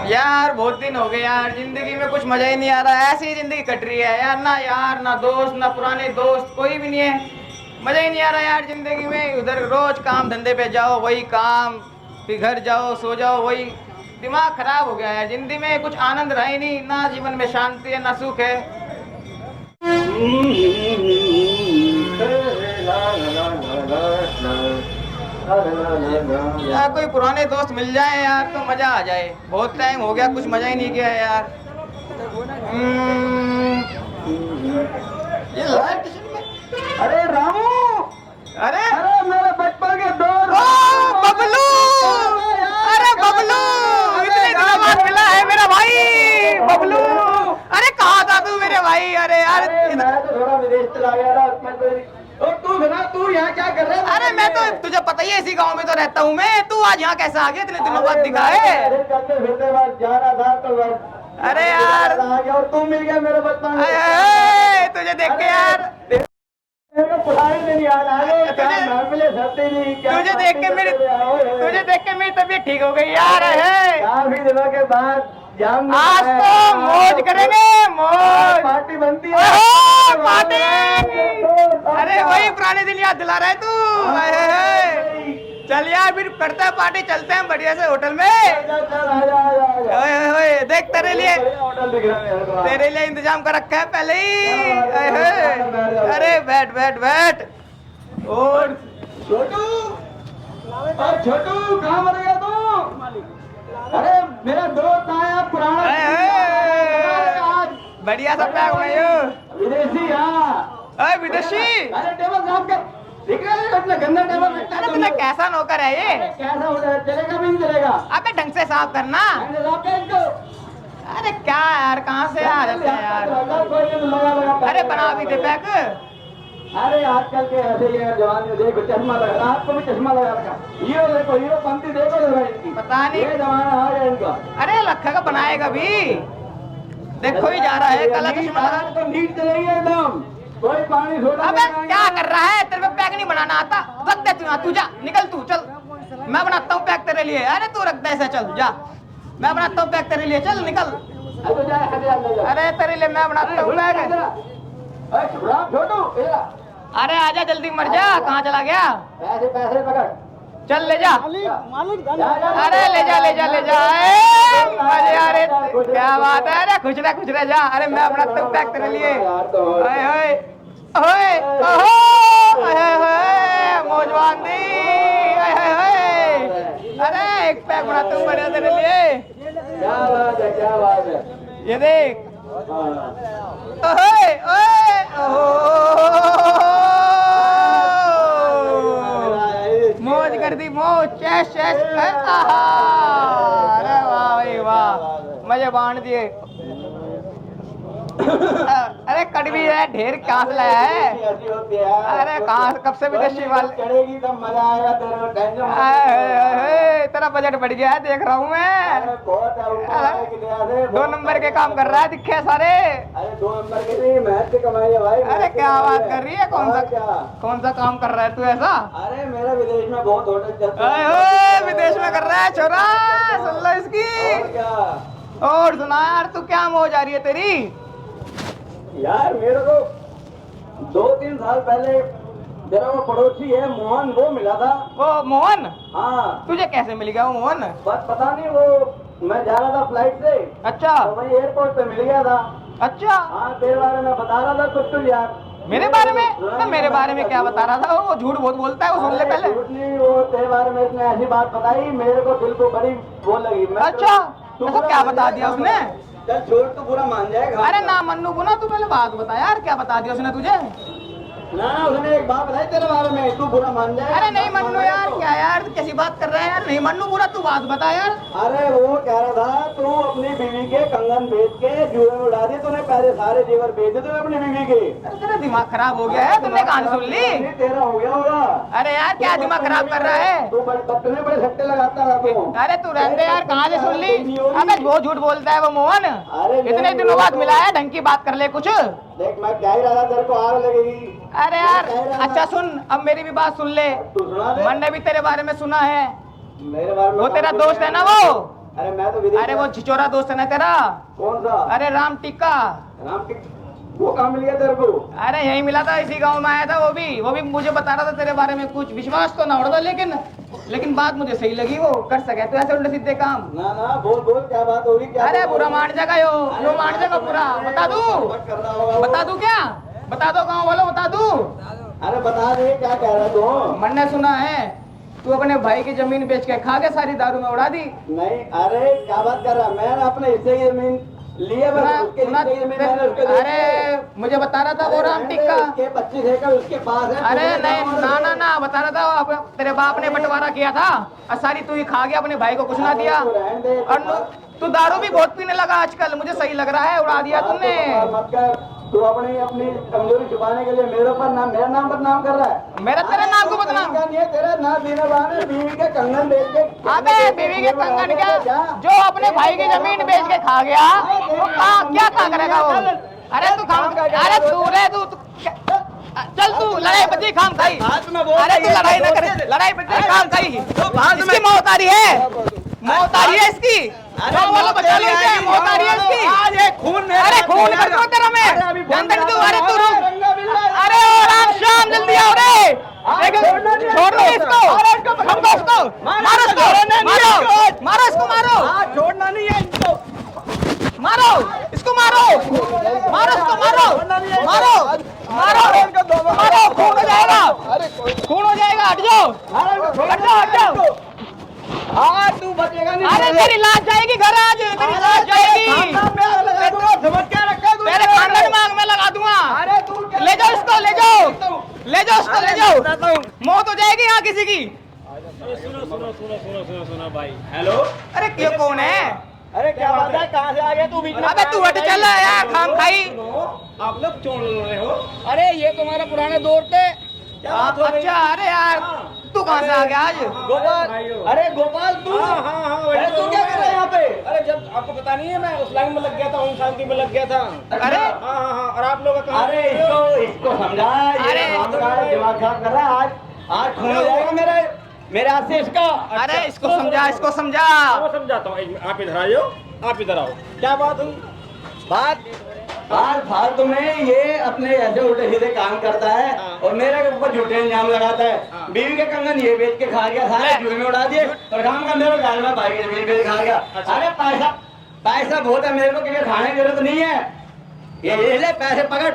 यार बहुत दिन हो गए यार, जिंदगी में कुछ मजा ही नहीं आ रहा है। ऐसी जिंदगी कट रही है यार, ना यार ना दोस्त ना पुराने दोस्त, कोई भी नहीं है। मजा ही नहीं आ रहा यार जिंदगी में। उधर रोज काम धंधे पे जाओ, वही काम, फिर घर जाओ सो जाओ, वही। दिमाग खराब हो गया यार, जिंदगी में कुछ आनंद रहा ही नहीं, ना जीवन में शांति है ना सुख है। यार कोई पुराने दोस्त मिल जाए यार तो मजा आ जाए। बहुत टाइम हो गया, कुछ मजा ही नहीं किया यार। ये लाइट अरे रामू, अरे अरे मेरे बचपन के दोस्त। ओ बबलू, अरे बबलू, इतने दिनों बाद मिला है मेरा भाई बबलू। अरे कहाँ था तू मेरे भाई? अरे यार मैं तो थोड़ा विदेश चला गया था उसमें तो। और तू सुना, तू यहाँ क्या कर रहा है? अरे मैं तो, तुझे पता ही है इसी गांव में तो रहता हूँ मैं। तू आज यहाँ कैसे आ गया? इतने दिनों बाद दिखा है। अरे चलते फिरते बस जा रहा था तो बस। अरे यार आ गया और तू मिल गया मेरे बचपन तुझे देख के यार, पुराने दिन याद आ गए। तुझे देख के मेरी तबीयत ठीक हो गई यार है। काफी दिनों के बाद जाम आज तो मौज करेंगे, मौज पार्टी बनती है। पार्टी। अरे वही पुराने दिन याद दिला रहा है तू। चल यार फिर करते हैं पार्टी, चलते हैं बढ़िया से होटल में। ओए देख तेरे लिए इंतजाम कर रखा है पहले ही। अरे बैठ बैठ बैठ। और छोटू, छोटू कहाँ मर गया तू? अरे मेरा दोस्त आया पुराना, बढ़िया सा पैक में विदेशी। हाँ विदेशी। अरे टेबल साफ कर, दिख रहा है अपना गंदा टेबल रखता है। तुमने कैसा नौकर है ये? कैसा होता है? चलेगा भी नहीं चलेगा? अबे ढंग से साफ करना। साफ कर इसको। अरे क्या यार, कहाँ से आ जाते हैं यार? अरे बना भी दे पैक। अरे आजकल के ऐसे ही यार, जवान में देखो चश्मा लगा, आपको भी चश्मा लगा रखा। हीरो देखो, हीरो पंक्ति देखो जरा इनकी। पता नहीं ये जमाना आ गया इनका। अरे लखा का बनाएगा भी, देखो ही जा रहा है काला चश्मा लगा। तो नीट चलेगी एकदम, कोई पानी छोड़ा। अबे क्या कर रहा है? तेरे पे पैक नहीं बनाना आता? रख दे तू जा, निकल तू, चल मैं बनाता हूँ पैक तेरे लिए। अरे तू रख दे ऐसे, चल जा, मैं बनाता हूँ पैक तेरे लिए, चल निकल। अरे तेरे लिए मैं बनाता हूँ पैक। छोटू अरे आजा जल्दी, मर जा, कहाँ चला गया? पैसे पैसे पकड़, चल ले जा। अरे ले जा ले जा ले जा। मजे आ रहे, क्या बात है? अरे खुश रह जा। अरे मैं बनाता हूँ पैक तेरे लिए। ओए ओए ओए ओए मौजवान दी। अरे एक पैक बनाता हूँ बढ़िया तेरे लिए। क्या बात है, क्या बात है। ये देख। ओए ओए मौज कर दी, मौज। Chess chess. अरे वाह भाई वाह, मजे बांट दिए। अरे कड़वी है ढेर, कहाँ से लाया है? अरे कहाँ, कब से विदेशी वाले चढ़ेगी तब मजा आएगा तेरे। तेरा बजट बढ़ गया है देख रहा हूँ मैं। 2 नंबर के काम कर रहा है, दिखे सारे। अरे 2 नंबर के नहीं, मेहनत से कमाई है भाई। अरे क्या बात कर रही है? कौन सा काम कर रहा है तू ऐसा? अरे मेरा विदेश में बहुत होटल चलता है। विदेश में कर रहा है छोरा, सुन लो इसकी। और सुना यार, तू क्या मौज आ रही है तेरी? यार मेरे को 2-3 साल पहले मेरा वो पड़ोसी है मोहन, वो मिला था। वो मोहन? हाँ। तुझे कैसे मिल गया वो मोहन? बस पता नहीं, वो मैं जा रहा था फ्लाइट से। अच्छा। तो वही एयरपोर्ट पे मिल गया था। अच्छा। हाँ तेरे बारे में बता रहा था कुछ यार। मेरे बारे में? तो मेरे बारे में क्या बता रहा था? वो झूठ बहुत बोलता है, वो सुन ले पहले। झूठ नहीं, वो तेरे बारे में इसने ऐसी बात बताई, मेरे को दिल को बड़ी वो लगी। अच्छा, तो क्या बता दिया उसने? चल छोड़, तू बुरा मान जाएगा। अरे ना मन्नू बुना, तू पहले बात बता यार, क्या बता दिया उसने तुझे? ना उसने एक बात बताई तेरे बारे में, तू बुरा मान जाएगा। अरे नहीं मन्नू यार, क्या यार कैसी बात कर रहा है यार? नहीं मन्नू बुरा, तू बात बता यार। अरे वो कह रहा था तू अपनी बीवी के कंगन बेच के जुए में उड़ा दिए, तूने पहले सारे जेवर बेच दिए तूने अपनी बीवी के। अरे तेरा दिमाग खराब हो गया है, तुमने कहानी सुन ली? तेरा हो गया होगा। अरे यार क्या दिमाग खराब कर रहा है? तू बड़े बड़े सट्टे लगाता था तू। अरे तू रहते यार, कहाँ से सुन ली? अबे वो झूठ बोलता है वो मोहन। अरे इतने दिनों बाद मिला है, ढंग की बात कर ले कुछ। देख मैं क्या ही रहा था, तेरे को आग लगेगी। अरे यार अच्छा सुन, अब मेरी भी बात सुन ले। तू सुना दे। मैंने भी तेरे बारे में सुना है। मेरे बारे में वो तेरा दोस्त है ना वो? अरे मैं तो विदेश अरे वो छिचोरा दोस्त है ना तेरा, कौन सा? अरे राम टिक्का, राम टिक वो कहाँ मिल गया तेरे को? अरे यही मिला था, इसी गांव में आया था। वो भी मुझे बता रहा था तेरे बारे में, कुछ विश्वास तो ना हो रहा था, लेकिन बात मुझे सही लगी, वो कर सके तो ऐसे उल्टे सीधे काम। ना ना बोल बोल क्या बात होगी? क्या अरे बुरा मान जाएगा यो मान जाएगा पूरा। बता दूं क्या? बता दो गाँव वालों, बता दूं? अरे बता दे क्या कह रहा तू? मैंने सुना है तू अपने भाई की जमीन बेच के खा के सारी दारू में उड़ा दी। नहीं, अरे क्या बात कर रहा? मैंने अपने हिस्से की जमीन लिए, बस उसके हिस्से की जमीन मैंने उसको दे दी। अरे मुझे बता रहा था वो राम टिक्का। उसके 25 एकड़ उसके पास है। अरे नहीं, ना बता रहा था तेरे बाप ने बंटवारा किया था और सारी तू ही खा गया, अपने भाई को कुछ ना दिया। और तू दारू भी बहुत पीने लगा आजकल, मुझे सही लग रहा है, उड़ा दिया तुमने। मत कर, तू अपनी कमजोरी छुपाने के लिए मेरे नाम पर नाम कर रहा है। मेरा तेरे नाम को बदनाम? ये तेरा ना देना बहाने बीवी के कंगन बेच के। अबे बीवी के कंगन क्या, जो अपने भाई की जमीन बेच के खा गया वो क्या करेगा वो? अरे तू अरे तू चल, तू लड़ाई बच्ची खाम खाई। अरे तू लड़ाई ना करे, लड़ाई बच्ची खाम खाई। इसकी मौत आ रही है इसकी। गाँव वालों बचा लो, मौत आ रही है इसकी। अरे खून कर दो तेरा मैं जानता तू। अरे तू रुक, अरे राम श्याम जल्दी आओ रे। छोड़ दो इसको, हमको उसको मारो, इसको मारो, छोड़ना नहीं है इसको। मारो इसको, मारो इसको, मारो, खून हो जाएगा, हट जाओ। हाँ तू बचेगा नहीं। अरे तेरी लाश जाएगी घर, आज तेरी लाश जाएगी। समझ क्या रखा तू? तेरे खानदान में आग में लगा दूंगा। अरे तू ले जाओ इसको, ले जाओ, मौत हो जाएगी यहाँ किसी की। सुनो भाई। हेलो, अरे ये कौन है? अरे क्या बात है? कहाँ से आ गया तू बीच में? अबे तू हट चल यार, खाम खाई। आप लोग क्यों लड़ रहे हो? अरे ये तुम्हारे पुराने दोस्त थे। अच्छा, अरे यार तू कहाँ से आ गया आज? गोपाल, अरे गोपाल तू, अरे तू क्या कर रहा है यहाँ पे? अरे जब आपको पता नहीं है, मैं उस लाइन में लग गया था, ओम शांति में लग गया था। अरे हाँ, और आप लोग कहाँ? अरे इसको समझा, अरे दिमाग खराब कर रहा है। आज खून हो जाएगा मेरे हाथ से इसका। अरे इसको समझा। मैं समझाता हूँ, आप इधर आइयो, आप इधर आओ। क्या बात हुई? बात फालतू में ये अपने ऐसे उल्टे सीधे काम करता है और मेरे ऊपर झूठे इल्जाम लगाता है। बीवी के कंगन ये बेच के खा गया, सारे जुए में उड़ा दिए, और काम का मेरे गाल में भाई के बेच खा गया। अरे पैसा बहुत है मेरे को, किसी खाने की जरूरत नहीं है। ये ले पैसे, पकड़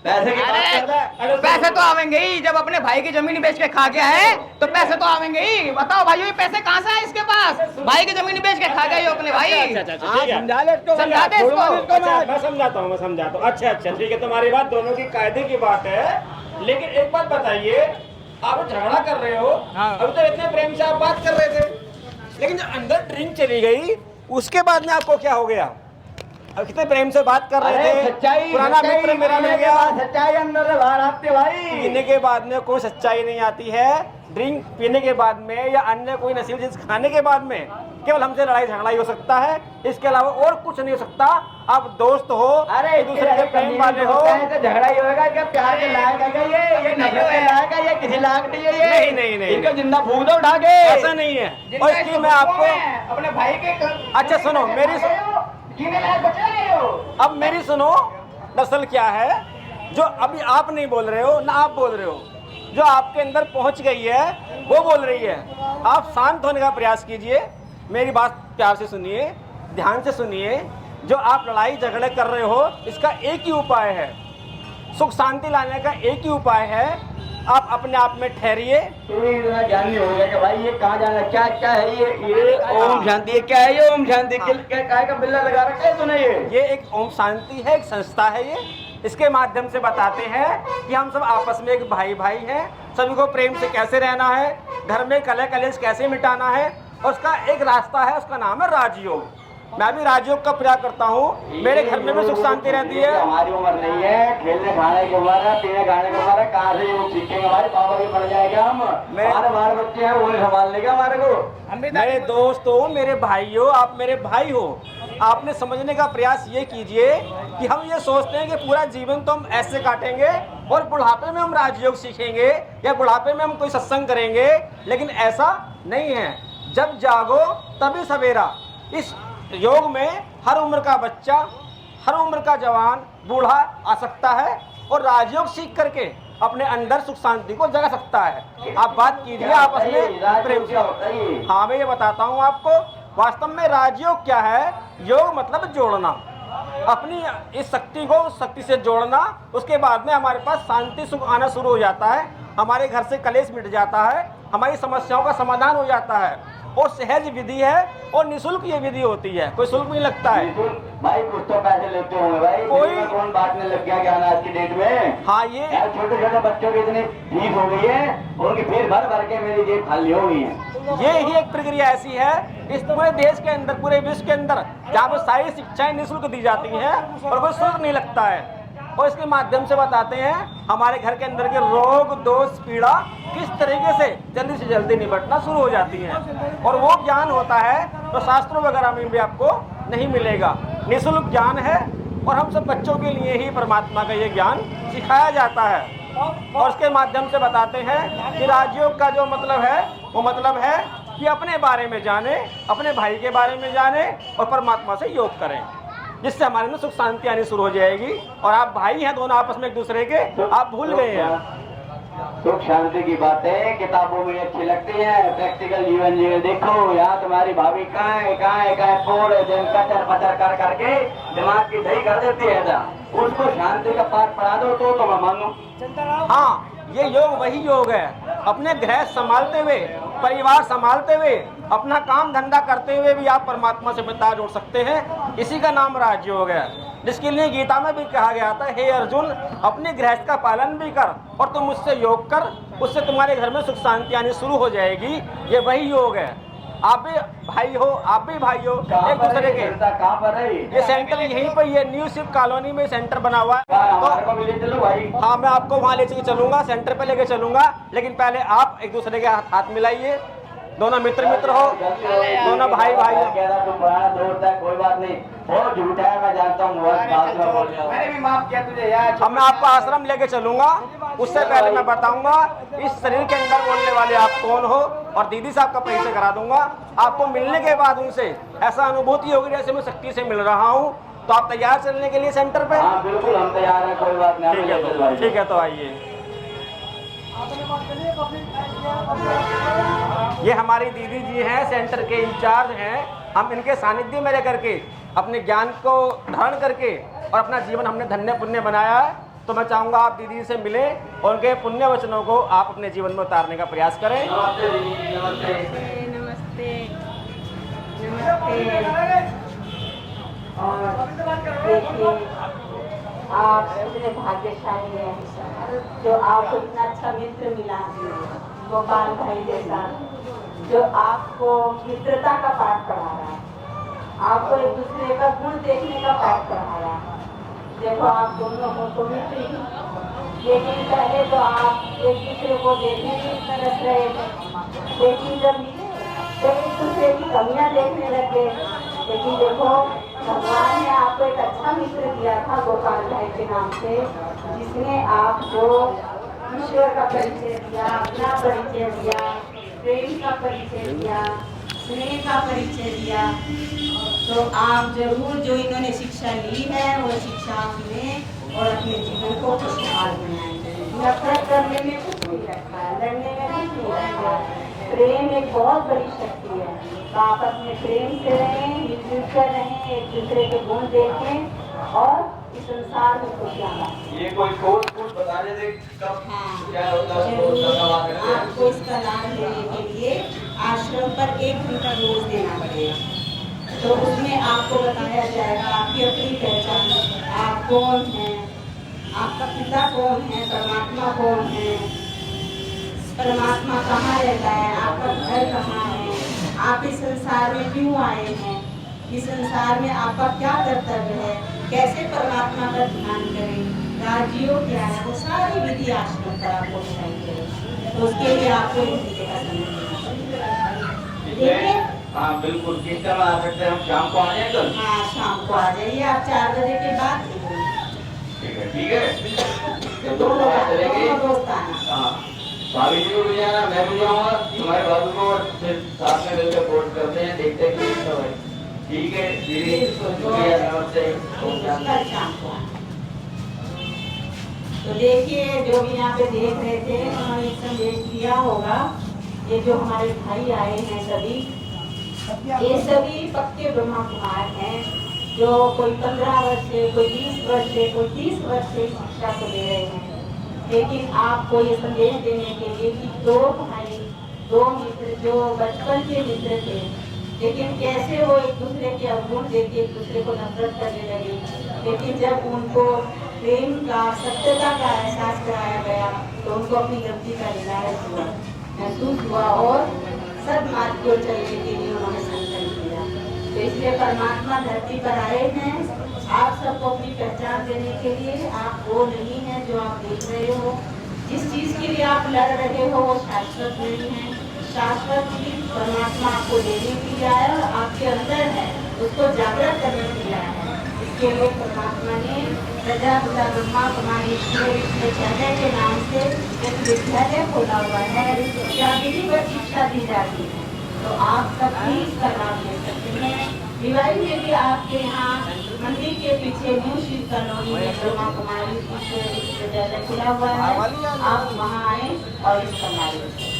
पैसे की बात करता है। अरे पैसे तो आवेंगे ही, जब अपने भाई की जमीन बेच के खा गया है तो पैसे तो आवेंगे ही। बताओ भाई, ये पैसे कहाँ से आए इसके पास? भाई की जमीन बेच के खा गया ये अपने भाई। अच्छा, ठीक है। समझा ले इसको, समझा दे इसको। अच्छा, मैं समझाता हूँ। अच्छा, ठीक है, तुम्हारी बात दोनों की कायदे की बात है। लेकिन एक बात बताइए, आप झगड़ा कर रहे हो, अभी तो इतने प्रेम से आप बात कर रहे थे, लेकिन जब अंदर ड्रिंक चली गई उसके बाद में आपको क्या हो गया? अब कितने प्रेम से बात कर रहे थे, पुराना मित्र मेरा मिल गया। सच्चाई अंदर से बाहर आते भाई। पीने के बाद में कोई सच्चाई नहीं आती है। ड्रिंक पीने के बाद में या अन्य कोई नशीली चीज खाने के बाद में केवल हमसे लड़ाई झगड़ा ही हो सकता है, इसके अलावा और कुछ नहीं हो सकता। आप दोस्त हो, अरे एक दूसरे के प्रेम वाले हो। झगड़ा ही होगा क्या? प्यार के लायक है ये नफरत के लायक है, ये किसी लायक नहीं है। ये नहीं, इनको जिंदा फूंक दो उठा के। ऐसा नहीं है। और इसलिए मैं आपको, अपने भाई के अच्छा सुनो मेरी, अब मेरी सुनो। दरअसल क्या है, जो अभी आप नहीं बोल रहे हो ना आप बोल रहे हो, जो आपके अंदर पहुंच गई है वो बोल रही है। आप शांत होने का प्रयास कीजिए, मेरी बात प्यार से सुनिए, ध्यान से सुनिए। जो आप लड़ाई झगड़े कर रहे हो इसका एक ही उपाय है, सुख शांति लाने का एक ही उपाय है। आप अपने आप में ठहरिए। ज्ञान नहीं हो गया कि भाई ये कहाँ जाना, क्या है ये ओम शांति है, क्या है ये ओम शांति? क्या का बिल्ला लगा रखा है तूने? ये एक ओम शांति है, एक संस्था है। ये इसके माध्यम से बताते हैं कि हम सब आपस में एक भाई हैं, सभी को प्रेम से कैसे रहना है, घर में कलह कलेश कैसे मिटाना है, और उसका एक रास्ता है, उसका नाम है राजयोग। मैं भी राजयोग का प्रयास करता हूँ, मेरे घर में भी सुख शांति रहती है। हमारी उम्र नहीं है खेलने खाने के हमारा, पीने खाने के हमारा, कहाँ से ये सीखेंगे? हमारे पापा भी पड़ जाएगा, हमारे बाल बच्चे हैं वो संभाल लेगा हमारे को। मेरे दोस्त हो, मेरे भाई हो, आप मेरे भाई हो। आपने समझने का प्रयास ये कीजिए कि हम ये सोचते हैं कि पूरा जीवन तो हम ऐसे काटेंगे और बुढ़ापे में हम राजयोग सीखेंगे या बुढ़ापे में हम कोई सत्संग करेंगे, लेकिन ऐसा नहीं है। जब जागो तभी सवेरा, इस योग में हर उम्र का बच्चा, हर उम्र का जवान, बूढ़ा आ सकता है और राजयोग सीख करके अपने अंदर सुख शांति को जगा सकता है। आप बात कीजिए आपस में प्रेम से। हाँ, मैं ये बताता हूँ आपको, वास्तव में राजयोग क्या है। योग मतलब जोड़ना, अपनी इस शक्ति को उस शक्ति से जोड़ना। उसके बाद में हमारे पास शांति सुख आना शुरू हो जाता है, हमारे घर से कलेश मिट जाता है, हमारी समस्याओं का समाधान हो जाता है। और सहज विधि है और निःशुल्क ये विधि होती है, कोई शुल्क नहीं लगता है। भाई कुछ तो पैसे लेते होंगे भाई, कोई कौन बांटने लग गया ज्ञान आज की डेट में। हाँ, ये छोटे छोटे बच्चों की इतनी फीस हो गई है, उनकी फीस भर भर के मेरी जेब खाली हो गई है। ये ही एक प्रक्रिया ऐसी है इस पूरे देश के अंदर, पूरे विश्व के अंदर, जहाँ पर सारी शिक्षाएं निःशुल्क दी जाती हैं और कोई शुल्क नहीं लगता है। और इसके माध्यम से बताते हैं हमारे घर के अंदर के रोग, दोष, पीड़ा किस तरीके से जल्दी से जल्दी निपटना शुरू हो जाती हैं। और वो ज्ञान होता है तो शास्त्रों वगैरह में भी आपको नहीं मिलेगा, निःशुल्क ज्ञान है। और हम सब बच्चों के लिए ही परमात्मा का ये ज्ञान सिखाया जाता है। और उसके माध्यम से बताते हैं कि राजयोग का जो मतलब है वो मतलब है कि अपने बारे में जाने, अपने भाई के बारे में जाने और परमात्मा से योग करें, जिससे हमारे अंदर सुख शांति आनी शुरू हो जाएगी। और आप भाई हैं दोनों आपस में एक दूसरे के, आप भूल गए हैं। सुख शांति की बातें किताबों में अच्छी लगती है, प्रैक्टिकल जीवन जीवन देखो। यहाँ तुम्हारी भाभी कहाँ है पूरे दिन कचर पचर कर करके दिमाग की दही कर देती है ना। उसको शांति का पाठ पढ़ा दो तो मैं मानू। हाँ, ये योग वही योग है, अपने गृह संभालते हुए, परिवार संभालते हुए, अपना काम धंधा करते हुए भी आप परमात्मा से मित्रता जोड़ सकते हैं। इसी का नाम राजयोग है, जिसके लिए गीता में भी कहा गया था, हे अर्जुन, अपने गृहस्थ का पालन भी कर और तुम उससे योग कर, उससे तुम्हारे घर में सुख शांति आनी शुरू हो जाएगी। ये वही योग है। आप भी भाई हो, आप भी भाई हो, एक दूसरे के। कहाँ पर है ये सेंटर यहीं पर, ये न्यू शिप कॉलोनी में सेंटर बना हुआ है। तो भाई, हाँ, मैं आपको वहाँ ले चल चलूंगा, सेंटर पे लेके चलूंगा, लेकिन पहले आप एक दूसरे के हाथ मिलाइए। दोनों मित्र हो, दोनों भाई दोस्त है, कोई बात नहीं। वो झूठा है, मैं जानता हूँ, मैंने भी माफ किया तुझे यार। अब मैं आपको आश्रम लेके चलूंगा, उससे पहले मैं बताऊंगा इस शरीर के अंदर बोलने वाले आप कौन हो, और दीदी साहब का परिचय करा दूंगा। आपको मिलने के बाद उनसे ऐसा अनुभूति होगी जैसे मैं शक्ति से मिल रहा हूँ। तो आप तैयार चलने के लिए सेंटर पे? हाँ बिल्कुल, हम तैयार हैं, कोई बात नहीं। ठीक है, तो आइए। ये हमारी दीदी जी हैं, सेंटर के इंचार्ज हैं। हम इनके सानिध्य में रह करके अपने ज्ञान को धारण करके और अपना जीवन हमने धन्य पुण्य बनाया है। तो मैं चाहूँगा आप दीदी से मिलें और उनके पुण्य वचनों को आप अपने जीवन में उतारने का प्रयास करें। नमस्ते दीदी, नमस्ते। नमस्ते और देखिए, आप इतने भाग्यशाली हैं जो आपको इतना अच्छा मित्र मिला, गोपाल भाई जैसा, जो आपको मित्रता का पाठ पढ़ा रहा है, आपको एक दूसरे का गुण देखने का पाठ पढ़ा रहा है। देखो, आप दोनों हो तो मित्र ही, लेकिन पहले तो आप एक दूसरे को देखने की तरफ रहे थे, लेकिन जब मिले तो एक दूसरे की कमियां देखने लगे। लेकिन देखो, भगवान ने आपको एक अच्छा मित्र दिया था गोपाल भाई के नाम से, जिसने आपको ईश्वर का परिचय दिया, अपना परिचय दिया, प्रेम का परिचय दिया, स्नेह का परिचय दिया। तो आप जरूर जो इन्होंने शिक्षा ली है वो शिक्षा सुने और अपने जीवन को खुशहाल बनाएं। नफरत करने में कुछ नहीं रखा है, लड़ने में कुछ नहीं रखा है। प्रेम एक बहुत बड़ी शक्ति है। तो आप अपने प्रेम से रहें, मिलजुल कर रहें, एक दूसरे के गुण देखें और इस संसार में खुशियाँ लाएं। ये कोई कोर्स बता दे कब क्या होता है? आपको इसका लाभ लेने के लिए आश्रम पर 1 घंटा रोज देना पड़ेगा। तो उसमें आपको बताया जाएगा आपकी अपनी पहचान, आप कौन हैं, आपका पिता कौन है, परमात्मा कौन है, परमात्मा कहाँ रहता है, आपका घर कहाँ है, आप इस संसार में क्यों आए हैं, इस संसार में आपका क्या कर्तव्य है, कैसे परमात्मा का ध्यान करें, राजयोग क्या है, वो सारी विधि आश्रम पर आपको बताएंगे। तो उसके लिए आपको देगा देखिए। हाँ बिल्कुल, किस टाइम आ सकते हैं हम? शाम को आ जाए कल? हाँ, शाम को आ जाइए आप 4 बजे के बाद। ठीक है। दोनों दोस्त आना। हाँ, भाभी जी को भी जाना, मैं भी जाऊँगा, तुम्हारे बाबू को फिर साथ में मिलकर कोर्स करते हैं, देखते हैं कि ठीक है दीदी, बिल्कुल। शुक्रिया, नमस्ते। कल शाम को आना। तो देखिए, जो भी यहाँ पे देख रहे थे उन्होंने एक संदेश दिया होगा। ये जो हमारे भाई आए हैं सभी, ये सभी पक्के ब्रह्मा कुमार हैं, जो कोई 15 वर्ष से, कोई 20 वर्ष से, कोई 30 वर्ष से शिक्षा को दे रहे हैं। लेकिन आपको ये संदेश देने के लिए कि दो भाई, दो मित्र जो बचपन के मित्र थे, लेकिन कैसे वो एक दूसरे के अवगुण देख के एक दूसरे को नफरत करने लगे। लेकिन जब उनको प्रेम का, सत्यता का एहसास कराया गया तो उनको अपनी गलती का महसूस हुआ और सदमार्ग को चलने के लिए उन्होंने संकल्प किया। तो इसलिए परमात्मा धरती पर आए हैं आप सबको अपनी पहचान देने के लिए। आप वो नहीं है जो आप देख रहे हो। जिस चीज के लिए आप लड़ रहे हो वो शाश्वत नहीं है। शाश्वत चीज परमात्मा आपको देने के लिए आया और आपके अंदर है, उसको जागृत करने के लिए आया है। इसके लिए परमात्मा ने प्रजापिता ब्रह्मा कुमारी विद्यालय के नाम से एक विद्यालय खोला हुआ है, जहाँ विधिवत शिक्षा दी जाती है। तो आप सब भी इसका लाभ ले सकते हैं। दिवाली में भी आपके यहाँ मंदिर के पीछे न्यू शिव कॉलोनी में ब्रह्मा कुमारी विद्यालय खुला हुआ है। आप वहाँ आए और इसका लाभ ले सकते हैं।